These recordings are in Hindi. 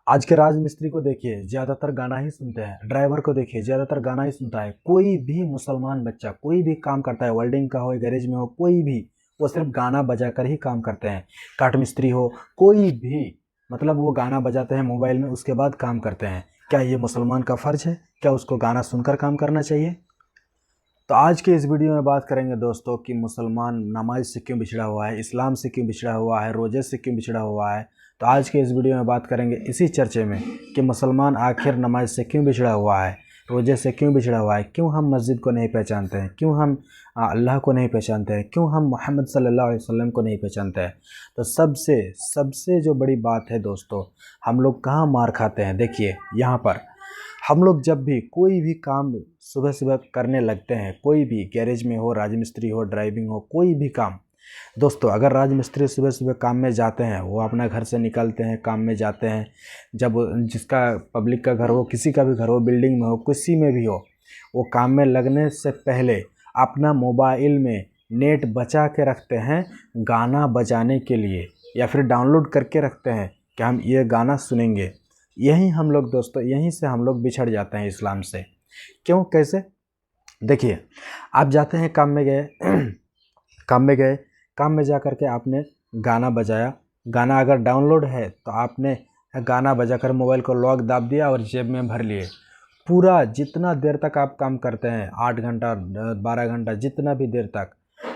आज के राजमिस्त्री को देखिए, ज़्यादातर गाना ही सुनते हैं। ड्राइवर को देखिए, ज़्यादातर गाना ही सुनता है। कोई भी मुसलमान बच्चा कोई भी काम करता है, वेल्डिंग का हो, गैरेज में हो, कोई भी, वो सिर्फ गाना बजा कर ही काम करते हैं। काठ मिस्त्री हो, कोई भी, मतलब वो गाना बजाते हैं मोबाइल में, उसके बाद काम करते हैं। क्या ये मुसलमान का फ़र्ज है? क्या उसको गाना सुनकर काम करना चाहिए? तो आज के इस वीडियो में बात करेंगे दोस्तों कि मुसलमान नमाज से क्यों बिछड़ा हुआ है, इस्लाम से क्यों बिछड़ा हुआ है, रोज़े से क्यों बिछड़ा हुआ है। तो आज के इस वीडियो में बात करेंगे इसी चर्चे में कि मुसलमान आखिर नमाज से क्यों बिछड़ा हुआ है, रोज़े से क्यों बिछड़ा हुआ है, क्यों हम मस्जिद को नहीं पहचानते हैं, क्यों हम अल्लाह को नहीं पहचानते हैं, क्यों हम मोहम्मद सल्लल्लाहु अलैहि वसल्लम को नहीं पहचानते हैं। तो सबसे सबसे जो बड़ी बात है दोस्तों, हम लोग कहाँ मार खाते हैं। देखिए यहाँ पर हम लोग जब भी कोई भी काम सुबह सुबह करने लगते हैं, कोई भी गैरेज में हो, राजमिस्त्री हो, ड्राइविंग हो, कोई भी काम, दोस्तों अगर राजमिस्त्री सुबह सुबह काम में जाते हैं, वो अपना घर से निकलते हैं, काम में जाते हैं, जब जिसका पब्लिक का घर हो, किसी का भी घर हो, बिल्डिंग में हो, किसी में भी हो, वो काम में लगने से पहले अपना मोबाइल में नेट बचा के रखते हैं गाना बजाने के लिए, या फिर डाउनलोड करके रखते हैं कि हम ये गाना सुनेंगे। यही हम लोग दोस्तों, यहीं से हम लोग बिछड़ जाते हैं इस्लाम से। क्यों, कैसे? देखिए, आप जाते हैं काम में गए काम में गए, काम में जा कर के आपने गाना बजाया, गाना अगर डाउनलोड है तो आपने गाना बजाकर मोबाइल को लॉक दाब दिया और जेब में भर लिए। पूरा जितना देर तक आप काम करते हैं, 8 घंटा 12 घंटा, जितना भी देर तक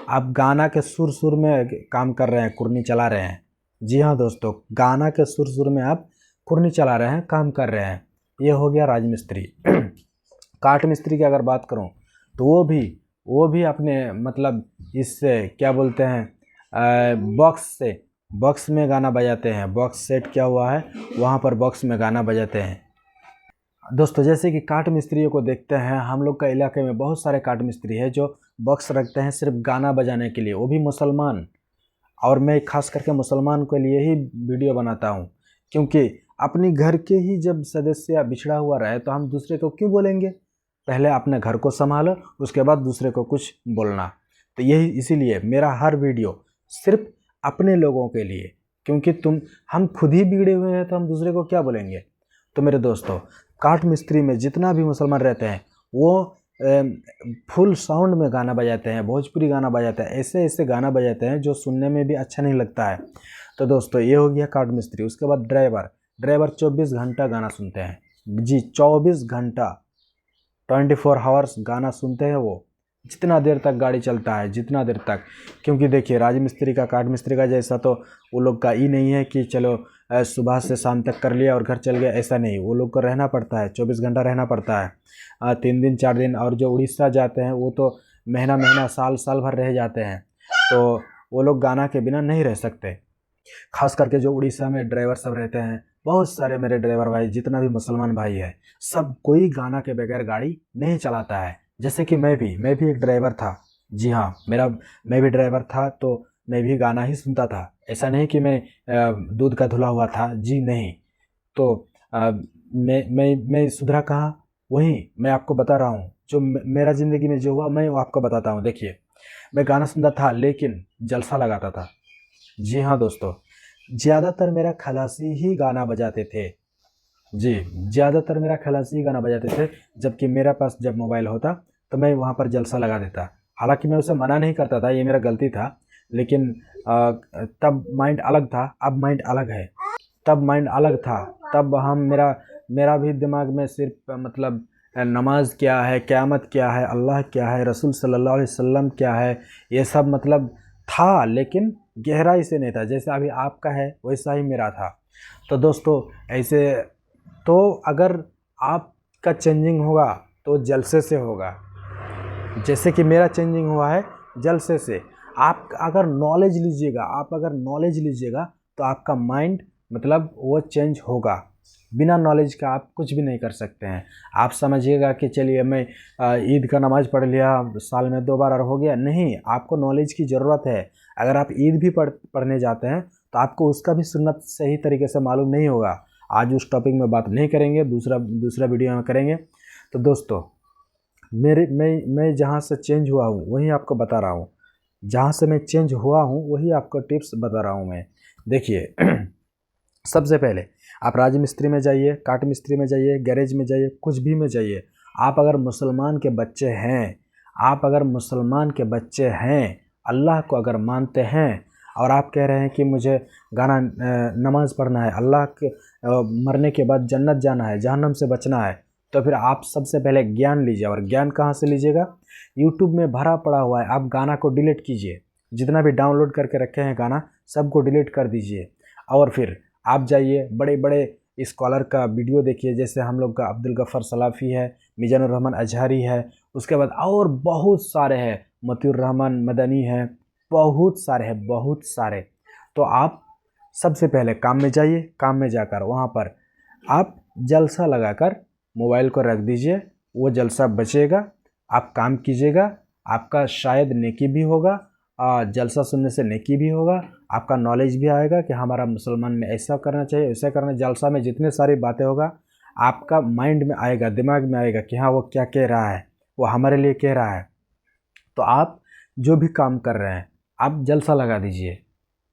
आप गाना के सुर सुर में काम कर रहे हैं, कुर्नी चला रहे हैं। जी हाँ दोस्तों, गाना के सुर सुर में आप कुर्नी चला रहे हैं, काम कर रहे हैं। ये हो गया राजमिस्त्री। काठ मिस्त्री की अगर बात करूं तो वो भी अपने मतलब इससे क्या बोलते हैं, बॉक्स में गाना बजाते हैं। बॉक्स सेट क्या हुआ है, वहाँ पर बॉक्स में गाना बजाते हैं। दोस्तों जैसे कि काठ मिस्त्रियों को देखते हैं, हम लोग का इलाके में बहुत सारे काठ मिस्त्री हैं जो बॉक्स रखते हैं सिर्फ गाना बजाने के लिए, वो भी मुसलमान। और मैं खास करके मुसलमान के लिए ही वीडियो बनाता हूँ, क्योंकि अपनी घर के ही जब सदस्य बिछड़ा हुआ रहे तो हम दूसरे को क्यों बोलेंगे। पहले अपने घर को संभालो, उसके बाद दूसरे को कुछ बोलना। तो यही इसीलिए मेरा हर वीडियो सिर्फ अपने लोगों के लिए, क्योंकि हम खुद ही बिगड़े हुए हैं तो हम दूसरे को क्या बोलेंगे। तो मेरे दोस्तों, काठ मिस्त्री में जितना भी मुसलमान रहते हैं वो फुल साउंड में गाना बजाते हैं, भोजपुरी गाना बजाते हैं, ऐसे ऐसे गाना बजाते हैं जो सुनने में भी अच्छा नहीं लगता है। तो दोस्तों ये हो गया काठ मिस्त्री। उसके बाद ड्राइवर 24 घंटा गाना सुनते हैं। जी 24 घंटा, 24 आवर्स गाना सुनते हैं वो, जितना देर तक गाड़ी चलता है, जितना देर तक। क्योंकि देखिए राजमिस्त्री का, काठ मिस्त्री का जैसा तो वो लोग का ही नहीं है कि चलो सुबह से शाम तक कर लिया और घर चल गया, ऐसा नहीं। वो लोग को रहना पड़ता है, 24 घंटा रहना पड़ता है, 3 दिन 4 दिन। और जो उड़ीसा जाते हैं वो तो महीना महीना, साल साल भर रह जाते हैं, तो वो लोग गाना के बिना नहीं रह सकते। खास करके जो उड़ीसा में ड्राइवर सब रहते हैं, बहुत सारे मेरे ड्राइवर भाई, जितना भी मुसलमान भाई है, सब कोई गाना के बगैर गाड़ी नहीं चलाता है। जैसे कि मैं भी एक ड्राइवर था। जी हाँ, मैं भी ड्राइवर था, तो मैं भी गाना ही सुनता था। ऐसा नहीं कि मैं दूध का धुला हुआ था, जी नहीं। तो मैं सुधरा कहाँ, वही मैं आपको बता रहा हूँ। जो मेरा ज़िंदगी में जो हुआ मैं वो आपको बताता हूँ। देखिए, मैं गाना सुनता था लेकिन जलसा लगाता था। जी हाँ दोस्तों, ज़्यादातर मेरा खलासी ही गाना बजाते थे। जी, ज़्यादातर मेरा खलासी ही गाना बजाते थे। जबकि मेरा पास जब मोबाइल होता तो मैं वहाँ पर जलसा लगा देता। हालांकि मैं उसे मना नहीं करता था, ये मेरा गलती था। लेकिन तब माइंड अलग था, अब माइंड अलग है। तब माइंड अलग था, तब हम मेरा मेरा भी दिमाग में सिर्फ मतलब नमाज क्या है, क़यामत क्या है, अल्लाह क्या है, रसूल सल्लल्लाहु अलैहि वसल्लम क्या है, ये सब मतलब था, लेकिन गहराई से नहीं था। जैसे अभी आपका है वैसा ही मेरा था। तो दोस्तों ऐसे, तो अगर आपका चेंजिंग होगा तो जलसे से होगा, जैसे कि मेरा चेंजिंग हुआ है जलसे से। आप अगर नॉलेज लीजिएगा तो आपका माइंड मतलब वो चेंज होगा। बिना नॉलेज का आप कुछ भी नहीं कर सकते हैं। आप समझिएगा कि चलिए मैं ईद का नमाज़ पढ़ लिया, साल में 2 बार और हो गया, नहीं। आपको नॉलेज की ज़रूरत है। अगर आप ईद भी पढ़ने जाते हैं तो आपको उसका भी सुन्नत सही तरीके से मालूम नहीं होगा। आज उस टॉपिक में बात नहीं करेंगे, दूसरा वीडियो में करेंगे। तो दोस्तों मैं जहाँ से चेंज हुआ हूँ वही आपको बता रहा हूँ। जहाँ से मैं चेंज हुआ हूँ वही आपको टिप्स बता रहा हूँ मैं। देखिए सबसे पहले आप राज मिस्त्री में जाइए, काट मिस्त्री में जाइए, गैरेज में जाइए, कुछ भी में जाइए। आप अगर मुसलमान के बच्चे हैं, आप अगर मुसलमान के बच्चे हैं, अल्लाह को अगर मानते हैं और आप कह रहे हैं कि मुझे गाना नमाज़ पढ़ना है, अल्लाह के मरने के बाद जन्नत जाना है, जहन्नम से बचना है, तो फिर आप सबसे पहले ज्ञान लीजिए। और ज्ञान कहाँ से लीजिएगा? यूट्यूब में भरा पड़ा हुआ है। आप गाना को डिलीट कीजिए, जितना भी डाउनलोड करके रखे हैं गाना सबको डिलीट कर दीजिए। और फिर आप जाइए बड़े बड़े स्कॉलर का वीडियो देखिए, जैसे हम लोग का अब्दुल गफ़्फ़ार सलाफ़ी है, मिजानुर रहमान अजहरी है, उसके बाद और बहुत सारे हैं, मतियुर रहमान मदनी है, बहुत सारे हैं, बहुत सारे। तो आप सबसे पहले काम में जाइए, काम में जाकर वहाँ पर आप जलसा लगाकर मोबाइल को रख दीजिए, वो जलसा बचेगा, आप काम कीजिएगा, आपका शायद नेकी भी होगा, जलसा सुनने से नेकी भी होगा, आपका नॉलेज भी आएगा कि हमारा मुसलमान में ऐसा करना चाहिए, ऐसा करना। जलसा में जितने सारी बातें होगा आपका माइंड में आएगा, दिमाग में आएगा कि हाँ वो क्या कह रहा है, वो हमारे लिए कह रहा है। तो आप जो भी काम कर रहे हैं आप जलसा लगा दीजिए,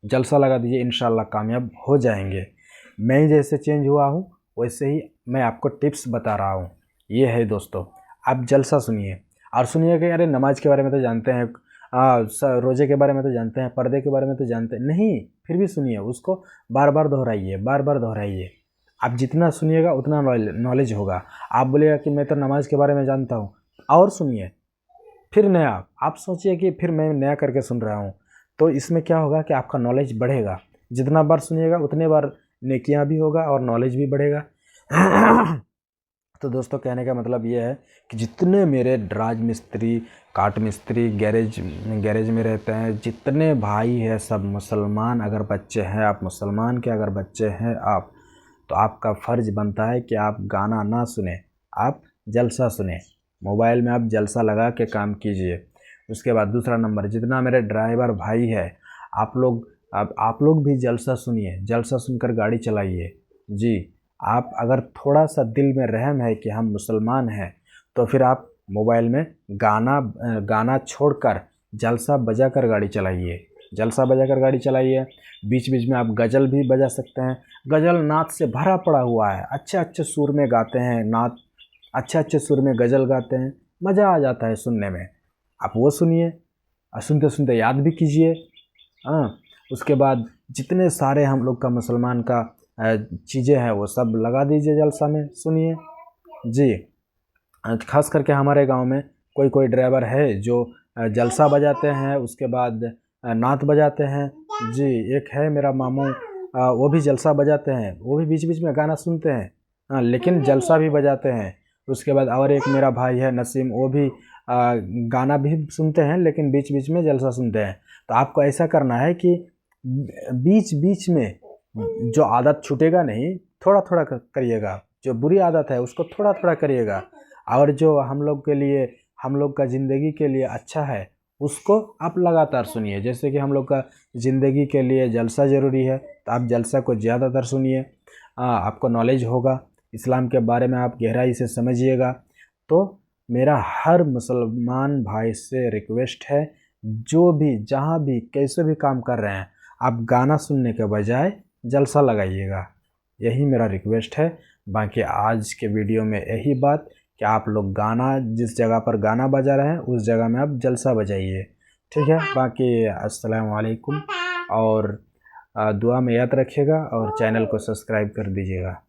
जलसा लगा दीजिए, इंशाल्लाह कामयाब हो जाएंगे। मैं जैसे चेंज हुआ हूँ वैसे ही मैं आपको टिप्स बता रहा हूँ। ये है दोस्तों, आप जलसा सुनिए और सुनिए कि अरे नमाज के बारे में तो जानते हैं, रोज़े के बारे में तो जानते हैं, पर्दे के बारे में तो जानते हैं, नहीं फिर भी सुनिए, उसको बार बार दोहराइए, बार बार दोहराइए। आप जितना सुनिएगा उतना नॉलेज होगा। आप बोलिएगा कि मैं तो नमाज के बारे में जानता हूँ, और सुनिए, फिर नया आप सोचिए कि फिर मैं नया करके सुन रहा हूँ, तो इसमें क्या होगा कि आपका नॉलेज बढ़ेगा। जितना बार सुनिएगा उतने बार नेकियां भी होगा और नॉलेज भी बढ़ेगा। तो दोस्तों कहने का मतलब ये है कि जितने मेरे राज मिस्त्री, काट मिस्त्री, गैरेज में रहते हैं, जितने भाई हैं सब मुसलमान अगर बच्चे हैं, आप मुसलमान के अगर बच्चे हैं आप, तो आपका फ़र्ज़ बनता है कि आप गाना ना सुने, आप जलसा सुने। मोबाइल में आप जलसा लगा के काम कीजिए। उसके बाद दूसरा नंबर, जितना मेरे ड्राइवर भाई है आप लोग भी जलसा सुनिए, जलसा सुनकर गाड़ी चलाइए। जी, आप अगर थोड़ा सा दिल में रहम है कि हम मुसलमान हैं, तो फिर आप मोबाइल में गाना छोड़कर जलसा बजाकर गाड़ी चलाइए, जलसा बजाकर गाड़ी चलाइए। बीच बीच में आप गज़ल भी बजा सकते हैं। गज़ल नात से भरा पड़ा हुआ है, अच्छे अच्छे सुर में गाते हैं नात, अच्छे अच्छे सुर में गज़ल गाते हैं, मज़ा आ जाता है सुनने में। आप वो सुनिए और सुनते सुनते याद भी कीजिए। उसके बाद जितने सारे हम लोग का मुसलमान का चीज़ें हैं वो सब लगा दीजिए जलसा में, सुनिए। जी, खास करके हमारे गांव में कोई कोई ड्राइवर है जो जलसा बजाते हैं, उसके बाद नात बजाते हैं। जी, एक है मेरा मामू, वो भी जलसा बजाते हैं, वो भी बीच बीच में गाना सुनते हैं, लेकिन जलसा भी बजाते हैं। उसके बाद और एक मेरा भाई है नसीम, वो भी गाना भी सुनते हैं लेकिन बीच बीच में जलसा सुनते हैं। तो आपको ऐसा करना है कि बीच बीच में जो आदत छूटेगा नहीं, थोड़ा थोड़ा करिएगा। जो बुरी आदत है उसको थोड़ा थोड़ा करिएगा, और जो हम लोग के लिए, हम लोग का ज़िंदगी के लिए अच्छा है उसको आप लगातार सुनिए। जैसे कि हम लोग का ज़िंदगी के लिए जलसा ज़रूरी है, तो आप जलसा को ज़्यादातर सुनिए, आपको नॉलेज होगा, इस्लाम के बारे में आप गहराई से समझिएगा। तो मेरा हर मुसलमान भाई से रिक्वेस्ट है, जो भी जहाँ भी कैसे भी काम कर रहे हैं, आप गाना सुनने के बजाय जलसा लगाइएगा, यही मेरा रिक्वेस्ट है। बाकी आज के वीडियो में यही बात कि आप लोग गाना, जिस जगह पर गाना बजा रहे हैं उस जगह में आप जलसा बजाइए, ठीक है। बाकी अस्सलाम वालेकुम, और दुआ में याद रखिएगा और चैनल को सब्सक्राइब कर दीजिएगा।